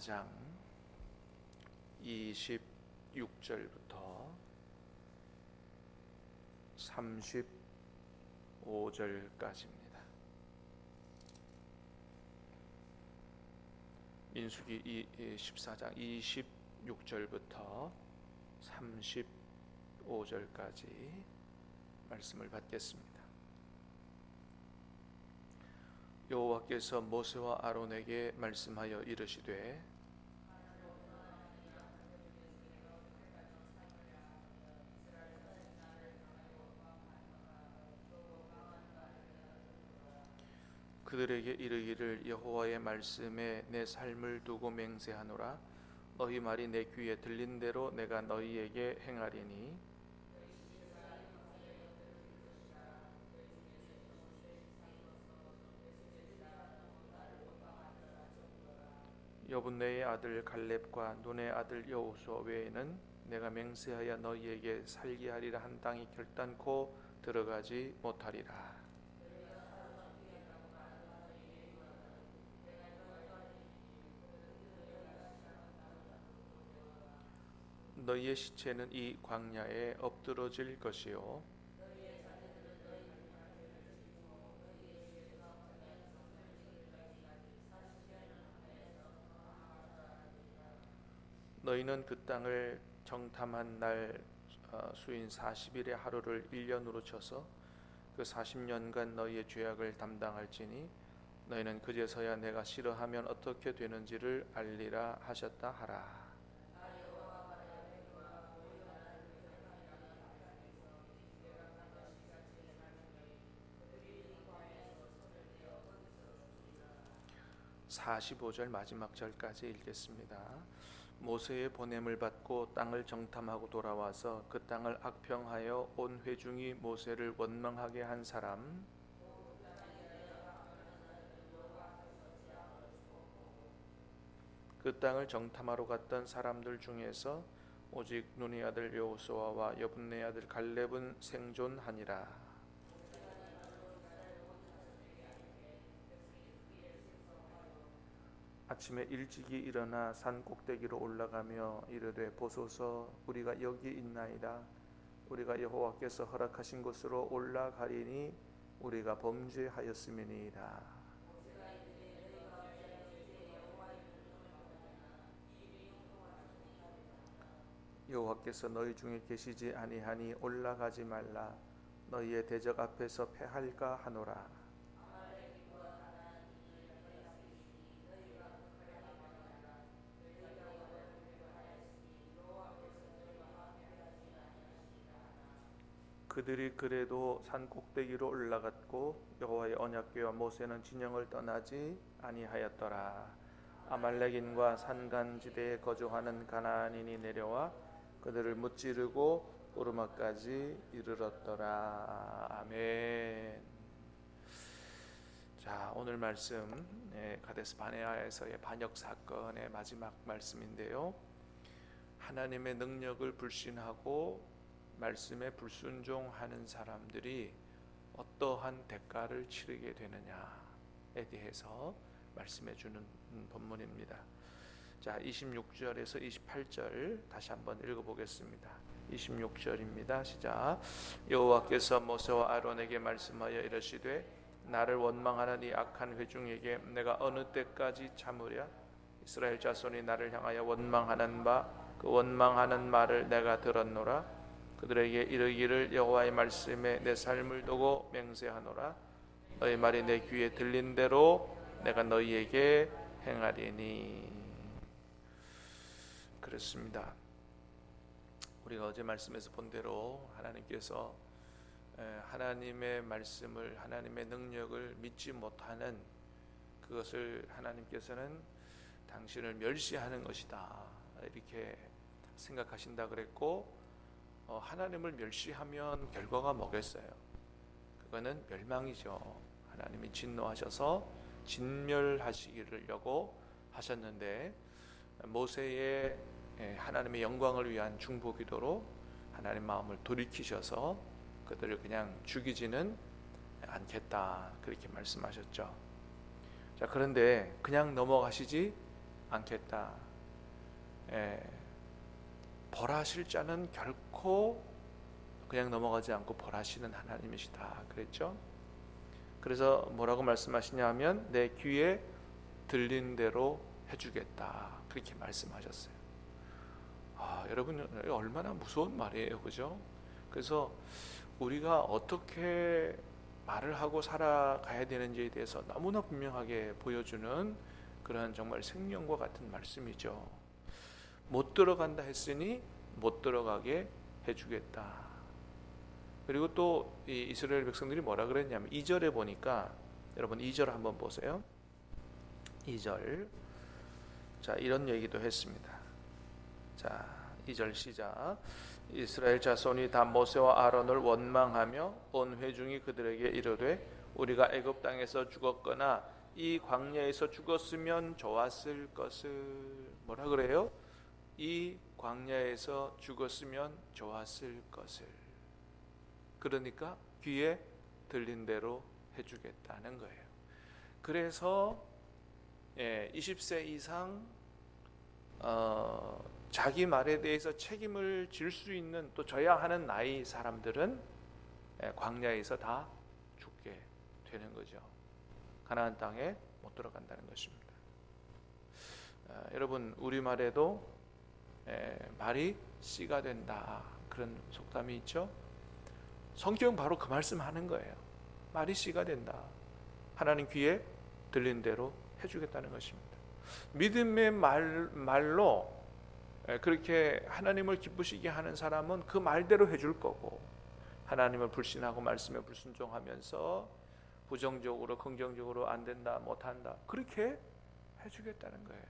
24장 26절부터 35절까지입니다. 민수기 14장 26절부터 35절까지 말씀을 받겠습니다. 여호와께서 모세와 아론에게 말씀하여 이르시되 그들에게 이르기를 여호와의 말씀에 내 삶을 두고 맹세하노라. 너희 말이 내 귀에 들린 대로 내가 너희에게 행하리니 여분네의 아들 갈렙과 눈의 아들 여호수아 외에는 내가 맹세하여 너희에게 살게 하리라 한 땅이 결단코 들어가지 못하리라. 너희의 시체는 이 광야에 엎드러질 것이요 너희는 그 땅을 정탐한 날 수인 40일의 하루를 1년으로 쳐서 그 40년간 너희의 죄악을 담당할지니 너희는 그제서야 내가 싫어하면 어떻게 되는지를 알리라 하셨다 하라. (45절) 마지막 절까지 읽겠습니다. 모세의 보냄을 받고 땅을 정탐하고 돌아와서 그 땅을 악평하여 온 회중이 모세를 원망하게 한 사람, 그 땅을 정탐하러 갔던 사람들 중에서 오직 눈의 아들 여호수아와 여분네 아들 갈렙은 생존하니라. 아침에 일찍이 일어나 산 꼭대기로 올라가며 이르되 보소서 우리가 여기 있나이다. 우리가 여호와께서 허락하신 곳으로 올라가리니 우리가 범죄하였음이니이다. 여호와께서 너희 중에 계시지 아니하니 올라가지 말라. 너희의 대적 앞에서 패할까 하노라. 그들이 그래도 산 꼭대기로 올라갔고 여호와의 언약궤와 모세는 진영을 떠나지 아니하였더라. 아말렉인과 산간지대에 거주하는 가나안인이 내려와 그들을 무찌르고 오르막까지 이르렀더라. 아멘. 자, 오늘 말씀 가데스 바네아에서의 반역 사건의 마지막 말씀인데요. 하나님의 능력을 불신하고 말씀에 불순종하는 사람들이 어떠한 대가를 치르게 되느냐에 대해서 말씀해 주는 본문입니다. 자, 26절에서 28절 다시 한번 읽어보겠습니다. 26절입니다. 시작. 여호와께서 모세와 아론에게 말씀하여 이르시되 나를 원망하는 이 악한 회중에게 내가 어느 때까지 참으랴? 이스라엘 자손이 나를 향하여 원망하는 바 그 원망하는 말을 내가 들었노라. 그들에게 이르기를 여호와의 말씀에 내 삶을 두고 맹세하노라. 너희 말이 내 귀에 들린 대로 내가 너희에게 행하리니. 그렇습니다. 우리가 어제 말씀에서 본 대로 하나님께서 하나님의 말씀을, 하나님의 능력을 믿지 못하는 그것을 하나님께서는 당신을 멸시하는 것이다 이렇게 생각하신다 그랬고, 하나님을 멸시하면 결과가 뭐겠어요? 그거는 멸망이죠. 하나님이 진노하셔서 진멸하시기를려고 하셨는데 모세의 하나님의 영광을 위한 중보기도로 하나님 마음을 돌이키셔서 그들을 그냥 죽이지는 않겠다 그렇게 말씀하셨죠. 자, 그런데 그냥 넘어가시지 않겠다. 벌하실 자는 결코 그냥 넘어가지 않고 벌하시는 하나님이시다 그랬죠. 그래서 뭐라고 말씀하시냐 하면 내 귀에 들린 대로 해주겠다 그렇게 말씀하셨어요. 여러분 얼마나 무서운 말이에요, 그죠? 그래서 우리가 어떻게 말을 하고 살아가야 되는지에 대해서 너무나 분명하게 보여주는 그런 정말 생명과 같은 말씀이죠. 못 들어간다 했으니 못 들어가게 해주겠다. 그리고 또 이 이스라엘 백성들이 뭐라 그랬냐면 2절에 보니까 여러분 2절 한번 보세요. 2절. 자, 이런 얘기도 했습니다. 자, 2절 시작. 이스라엘 자손이 다 모세와 아론을 원망하며 온 회중이 그들에게 이르되 우리가 애굽 땅에서 죽었거나 이 광야에서 죽었으면 좋았을 것을. 뭐라 그래요? 이 광야에서 죽었으면 좋았을 것을. 그러니까 귀에 들린 대로 해주겠다는 거예요. 그래서 20세 이상 자기 말에 대해서 책임을 질 수 있는 또 져야 하는 나이 사람들은 광야에서 다 죽게 되는 거죠. 가나안 땅에 못 들어간다는 것입니다. 여러분 우리말에도 말이 씨가 된다 그런 속담이 있죠. 성경은 바로 그 말씀하는 거예요. 말이 씨가 된다. 하나님 귀에 들린 대로 해주겠다는 것입니다. 믿음의 말로 그렇게 하나님을 기쁘시게 하는 사람은 그 말대로 해줄 거고, 하나님을 불신하고 말씀에 불순종하면서 부정적으로 긍정적으로 안 된다 못한다 그렇게 해주겠다는 거예요.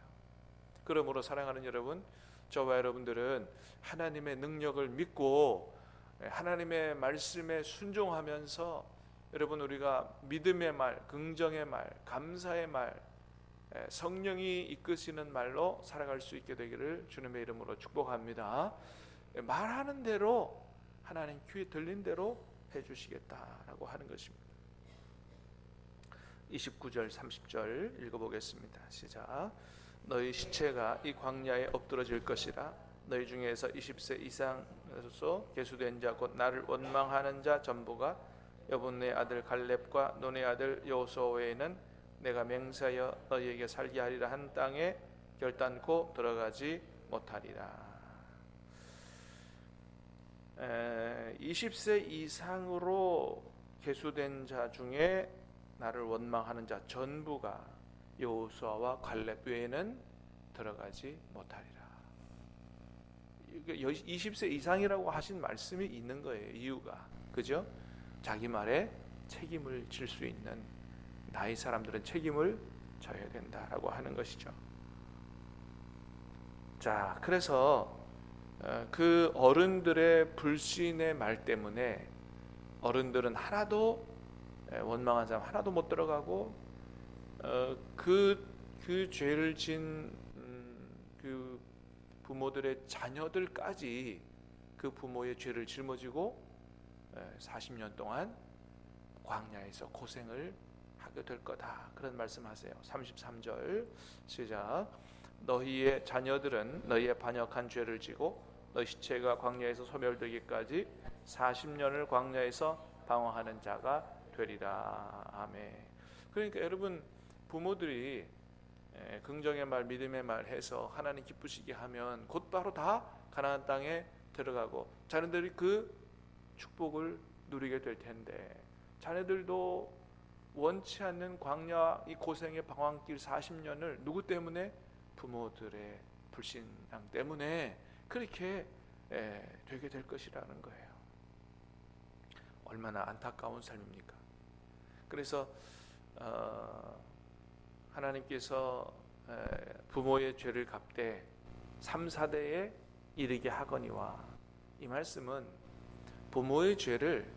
그러므로 사랑하는 여러분, 저와 여러분들은 하나님의 능력을 믿고 하나님의 말씀에 순종하면서 여러분 우리가 믿음의 말, 긍정의 말, 감사의 말, 성령이 이끄시는 말로 살아갈 수 있게 되기를 주님의 이름으로 축복합니다. 말하는 대로 하나님 귀에 들린 대로 해주시겠다라고 하는 것입니다. 29절 30절 읽어보겠습니다. 시작. 너희 시체가 이 광야에 엎드러질 것이라. 너희 중에서 20세 이상에서 계수된 자 곧 나를 원망하는 자 전부가 여분의 아들 갈렙과 눈의 아들 여호수아 외에는 내가 맹세하여 너희에게 살게 하리라 한 땅에 결단코 들어가지 못하리라. 20세 이상으로 계수된 자 중에 나를 원망하는 자 전부가 여호수아와 갈렙 외에는 들어가지 못하리라. 20세 이상이라고 하신 말씀이 있는 거예요. 이유가 그죠? 자기 말에 책임을 질 수 있는 나이 사람들은 책임을 져야 된다라고 하는 것이죠. 자, 그래서 그 어른들의 불신의 말 때문에 어른들은 하나도 원망한 사람 하나도 못 들어가고 그 죄를 진 그 부모들의 자녀들까지 그 부모의 죄를 짊어지고 40년 동안 광야에서 고생을 하게 될 거다. 그런 말씀하세요. 33절 시작. 너희의 자녀들은 너희의 반역한 죄를 지고 너희 시체가 광야에서 소멸되기까지 40년을 광야에서 방황하는 자가 되리라. 아멘. 그러니까 여러분 부모들이 긍정의 말, 믿음의 말 해서 하나님 기쁘시게 하면 곧바로 다 가나안 땅에 들어가고 자녀들이 그 축복을 누리게 될 텐데, 자녀들도 원치 않는 광야 이 고생의 방황길 40년을 누구 때문에? 부모들의 불신앙 때문에 그렇게 되게 될 것이라는 거예요. 얼마나 안타까운 삶입니까? 그래서 하나님께서 부모의 죄를 갚되 3, 4대에 이르게 하거니와, 이 말씀은 부모의 죄를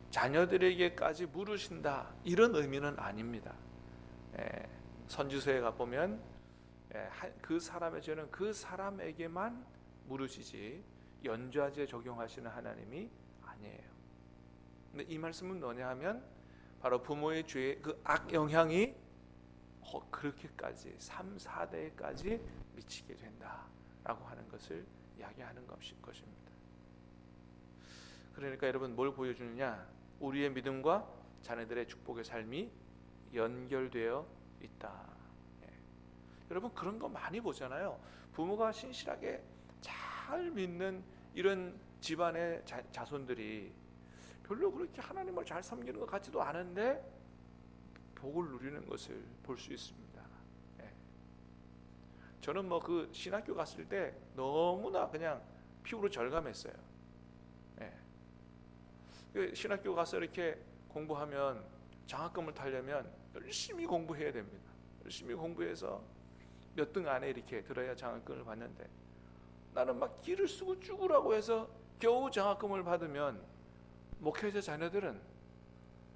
자녀들에게까지 물으신다 이런 의미는 아닙니다. 선지서에 가보면 그 사람의 죄는 그 사람에게만 물으시지 연좌제 적용하시는 하나님이 아니에요. 근데 이 말씀은 뭐냐 하면 바로 부모의 죄의 그 악영향이 그렇게까지 3, 4대까지 미치게 된다라고 하는 것을 이야기하는 것입니다. 그러니까 여러분 뭘 보여주느냐? 우리의 믿음과 자녀들의 축복의 삶이 연결되어 있다. 예. 여러분 그런 거 많이 보잖아요. 부모가 신실하게 잘 믿는 이런 집안의 자손들이 별로 그렇게 하나님을 잘 섬기는 것 같지도 않은데 복을 누리는 것을 볼 수 있습니다. 예. 저는 뭐 그 신학교 갔을 때 너무나 그냥 피부로 절감했어요. 예. 신학교 가서 이렇게 공부하면 장학금을 타려면 열심히 공부해야 됩니다. 열심히 공부해서 몇 등 안에 이렇게 들어야 장학금을 받는데 나는 막 기를 쓰고 죽으라고 해서 겨우 장학금을 받으면 목회자 자녀들은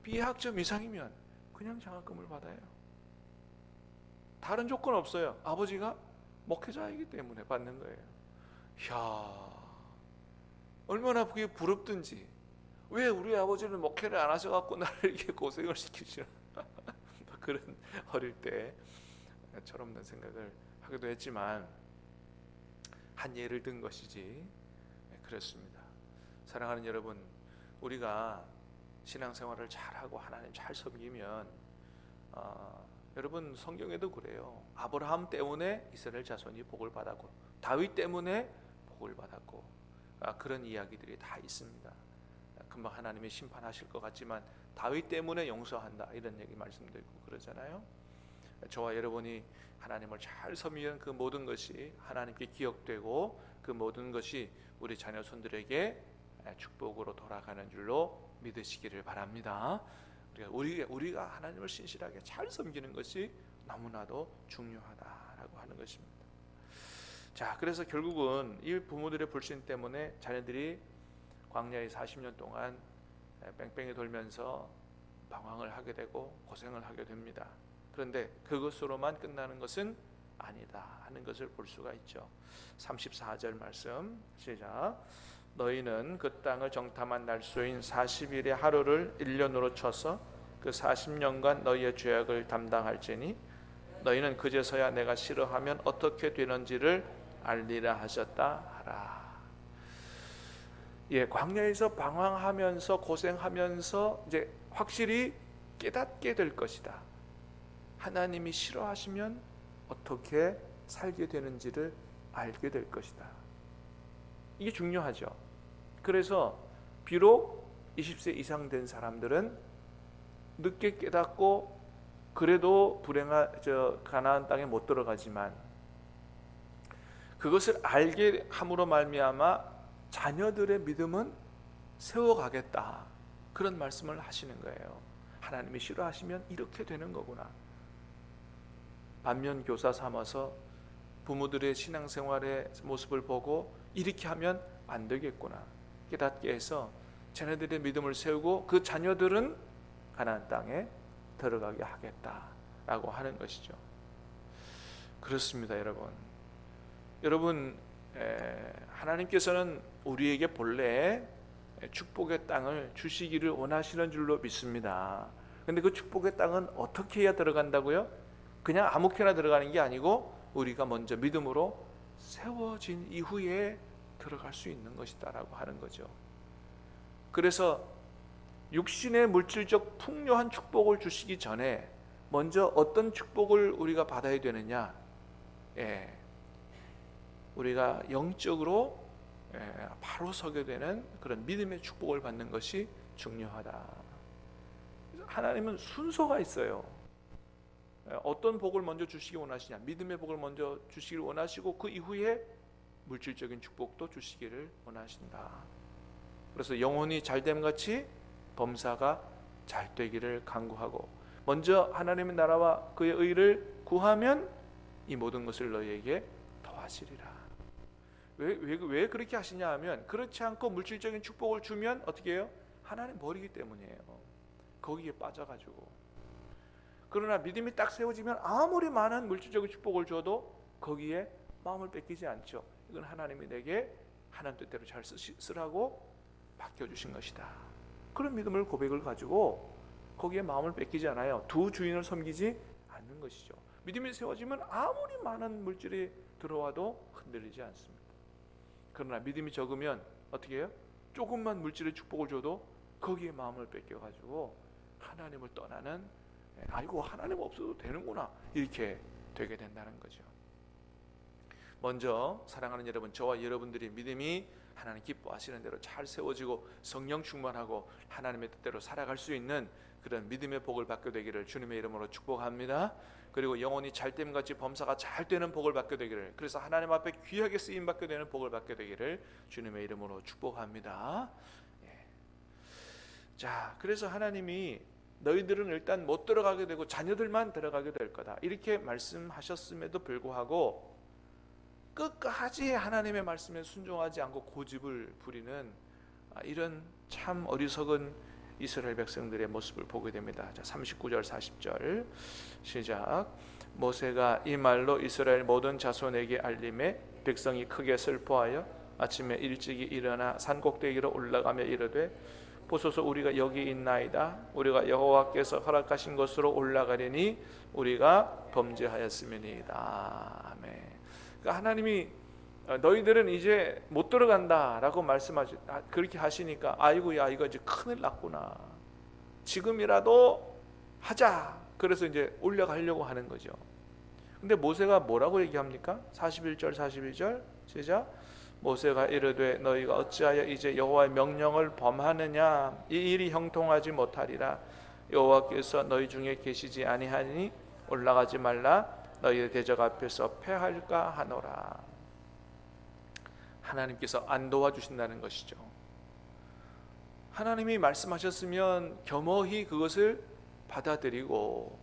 B학점 이상이면 그냥 장학금을 받아요. 다른 조건 없어요. 아버지가 목회자이기 때문에 받는 거예요. 이야, 얼마나 그게 부럽든지. 왜 우리 아버지는 목회를 안 하셔갖고 나를 이렇게 고생을 시키시나. 그런 어릴 때 철없는 생각을 하기도 했지만 한 예를 든 것이지. 그렇습니다. 사랑하는 여러분, 우리가 신앙생활을 잘하고 하나님 잘 섬기면 여러분 성경에도 그래요. 아브라함 때문에 이스라엘 자손이 복을 받았고 다윗 때문에 복을 받았고 그런 이야기들이 다 있습니다. 금방 하나님이 심판하실 것 같지만 다윗 때문에 용서한다 이런 얘기 말씀드리고 그러잖아요. 저와 여러분이 하나님을 잘 섬기는 그 모든 것이 하나님께 기억되고 그 모든 것이 우리 자녀손들에게 축복으로 돌아가는 줄로 믿으시기를 바랍니다. 우리가 하나님을 신실하게 잘 섬기는 것이 너무나도 중요하다라고 하는 것입니다. 자, 그래서 결국은 이 부모들의 불신 때문에 자녀들이 광야에 40년 동안 뺑뺑이 돌면서 방황을 하게 되고 고생을 하게 됩니다. 그런데 그것으로만 끝나는 것은 아니다 하는 것을 볼 수가 있죠. 34절 말씀 시작. 너희는 그 땅을 정탐한 날수인 40일의 하루를 1년으로 쳐서 그 40년간 너희의 죄악을 담당할지니 너희는 그제서야 내가 싫어하면 어떻게 되는지를 알리라 하셨다 하라. 예, 광야에서 방황하면서 고생하면서 이제 확실히 깨닫게 될 것이다. 하나님이 싫어하시면 어떻게 살게 되는지를 알게 될 것이다. 이게 중요하죠. 그래서 비록 20세 이상 된 사람들은 늦게 깨닫고 그래도 가나안 땅에 못 들어가지만 그것을 알게 함으로 말미암아 자녀들의 믿음은 세워가겠다. 그런 말씀을 하시는 거예요. 하나님이 싫어하시면 이렇게 되는 거구나. 반면 교사 삼아서 부모들의 신앙생활의 모습을 보고 이렇게 하면 안 되겠구나 깨닫게 해서 자녀들의 믿음을 세우고 그 자녀들은 가나안 땅에 들어가게 하겠다라고 하는 것이죠. 그렇습니다. 여러분 하나님께서는 우리에게 본래 축복의 땅을 주시기를 원하시는 줄로 믿습니다. 그런데 그 축복의 땅은 어떻게 해야 들어간다고요? 그냥 아무렇게나 들어가는 게 아니고 우리가 먼저 믿음으로 세워진 이후에 들어갈 수 있는 것이다라고 하는 거죠. 그래서 육신의 물질적 풍요한 축복을 주시기 전에 먼저 어떤 축복을 우리가 받아야 되느냐? 우리가 영적으로 바로 서게 되는 그런 믿음의 축복을 받는 것이 중요하다. 하나님은 순서가 있어요. 어떤 복을 먼저 주시기 원하시냐? 믿음의 복을 먼저 주시기를 원하시고 그 이후에 물질적인 축복도 주시기를 원하신다. 그래서 영혼이 잘됨 같이 범사가 잘 되기를 간구하고 먼저 하나님의 나라와 그의 의를 구하면 이 모든 것을 너희에게 더하시리라. 왜 그렇게 하시냐 하면 그렇지 않고 물질적인 축복을 주면 어떻게 해요? 하나님 버리기 때문이에요. 거기에 빠져가지고. 그러나 믿음이 딱 세워지면 아무리 많은 물질적인 축복을 줘도 거기에 마음을 뺏기지 않죠. 이건 하나님이 내게 하나님 뜻대로 잘 쓰라고 맡겨주신 것이다. 그런 믿음을 고백을 가지고 거기에 마음을 뺏기지 않아요. 두 주인을 섬기지 않는 것이죠. 믿음이 세워지면 아무리 많은 물질이 들어와도 흔들리지 않습니다. 그러나 믿음이 적으면 어떻게 해요? 조금만 물질의 축복을 줘도 거기에 마음을 뺏겨가지고 하나님을 떠나는, 아이고 하나님 없어도 되는구나, 이렇게 되게 된다는 거죠. 먼저 사랑하는 여러분, 저와 여러분들이 믿음이 하나님 기뻐하시는 대로 잘 세워지고 성령 충만하고 하나님의 뜻대로 살아갈 수 있는 그런 믿음의 복을 받게 되기를 주님의 이름으로 축복합니다. 그리고 영혼이 잘됨같이 범사가 잘 되는 복을 받게 되기를, 그래서 하나님 앞에 귀하게 쓰임 받게 되는 복을 받게 되기를 주님의 이름으로 축복합니다. 자, 그래서 하나님이 너희들은 일단 못 들어가게 되고 자녀들만 들어가게 될 거다, 이렇게 말씀하셨음에도 불구하고 끝까지 하나님의 말씀에 순종하지 않고 고집을 부리는 이런 참 어리석은 이스라엘 백성들의 모습을 보게 됩니다. 자, 39절 40절 시작. 모세가 이 말로 이스라엘 모든 자손에게 알림해 백성이 크게 슬퍼하여 아침에 일찍이 일어나 산 꼭대기로 올라가며 이르되 보소서 우리가 여기 있나이다. 우리가 여호와께서 허락하신 곳으로 올라가려니 우리가 범죄하였음이니이다. 아멘. 그러니까 하나님이 너희들은 이제 못 들어간다라고 말씀하시, 그렇게 하시니까 아이고야 이거 이제 큰일 났구나, 지금이라도 하자. 그래서 이제 올라가려고 하는 거죠. 근데 모세가 뭐라고 얘기합니까? 41절 42절 시작. 모세가 이르되 너희가 어찌하여 이제 여호와의 명령을 범하느냐, 이 일이 형통하지 못하리라. 여호와께서 너희 중에 계시지 아니하니 올라가지 말라. 너희의 대적 앞에서 패할까 하노라. 하나님께서 안 도와주신다는 것이죠. 하나님이 말씀하셨으면 겸허히 그것을 받아들이고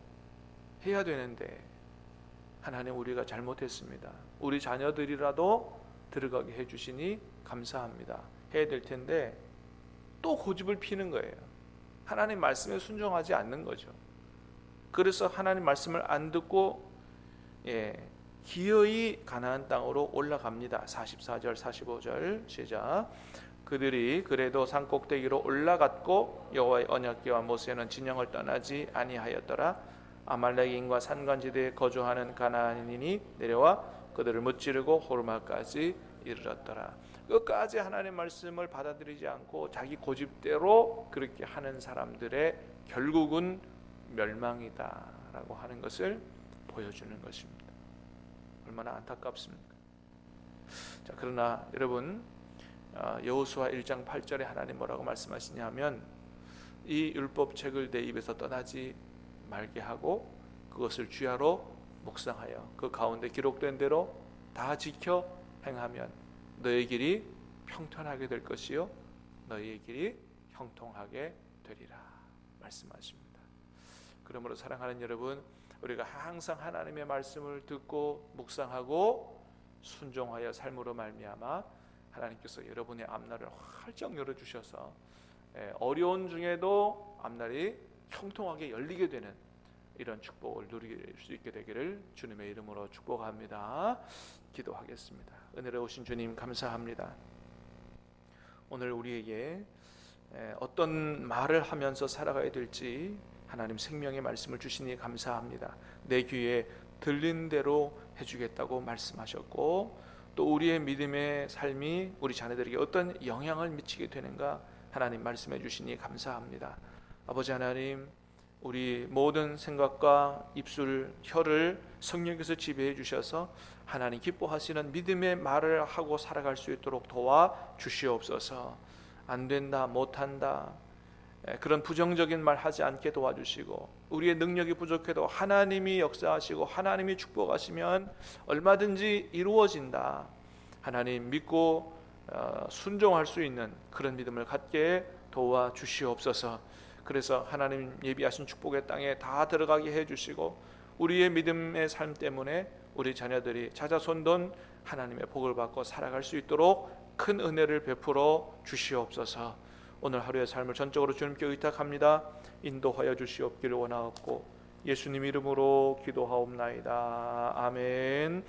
해야 되는데, 하나님 우리가 잘못했습니다, 우리 자녀들이라도 들어가게 해주시니 감사합니다 해야 될 텐데 또 고집을 피는 거예요. 하나님 말씀에 순종하지 않는 거죠. 그래서 하나님 말씀을 안 듣고 기어이 가나안 땅으로 올라갑니다. 44절 45절 시작. 그들이 그래도 산 꼭대기로 올라갔고 여호와의 언약궤와 모세는 진영을 떠나지 아니하였더라. 아말렉인과 산간지대에 거주하는 가나안인이 내려와 그들을 무찌르고 호르마까지 이르렀더라. 끝까지 하나님의 말씀을 받아들이지 않고 자기 고집대로 그렇게 하는 사람들의 결국은 멸망이다라고 하는 것을 보여주는 것입니다. 얼마나 안타깝습니까? 자, 그러나 여러분, 여호수아 1장 8절에 하나님 뭐라고 말씀하시냐면 이 율법책을 내 입에서 떠나지 말게 하고 그것을 주야로 묵상하여 그 가운데 기록된 대로 다 지켜 행하면 너의 길이 평탄하게 될 것이요 너의 길이 형통하게 되리라 말씀하십니다. 그러므로 사랑하는 여러분, 우리가 항상 하나님의 말씀을 듣고 묵상하고 순종하여 삶으로 말미암아 하나님께서 여러분의 앞날을 활짝 열어주셔서 어려운 중에도 앞날이 형통하게 열리게 되는 이런 축복을 누릴 수 있게 되기를 주님의 이름으로 축복합니다. 기도하겠습니다. 은혜로 오신 주님 감사합니다. 오늘 우리에게 어떤 말을 하면서 살아가야 될지 하나님 생명의 말씀을 주시니 감사합니다. 내 귀에 들린 대로 해주겠다고 말씀하셨고 또 우리의 믿음의 삶이 우리 자녀들에게 어떤 영향을 미치게 되는가 하나님 말씀해 주시니 감사합니다. 아버지 하나님, 우리 모든 생각과 입술, 혀를 성령께서 지배해 주셔서 하나님 기뻐하시는 믿음의 말을 하고 살아갈 수 있도록 도와주시옵소서. 안 된다, 못한다, 그런 부정적인 말 하지 않게 도와주시고 우리의 능력이 부족해도 하나님이 역사하시고 하나님이 축복하시면 얼마든지 이루어진다, 하나님 믿고 순종할 수 있는 그런 믿음을 갖게 도와주시옵소서. 그래서 하나님 예비하신 축복의 땅에 다 들어가게 해주시고 우리의 믿음의 삶 때문에 우리 자녀들이 자자손돈 하나님의 복을 받고 살아갈 수 있도록 큰 은혜를 베풀어 주시옵소서. 오늘 하루의 삶을 전적으로 주님께 의탁합니다. 인도하여 주시옵기를 원하옵고 예수님 이름으로 기도하옵나이다. 아멘.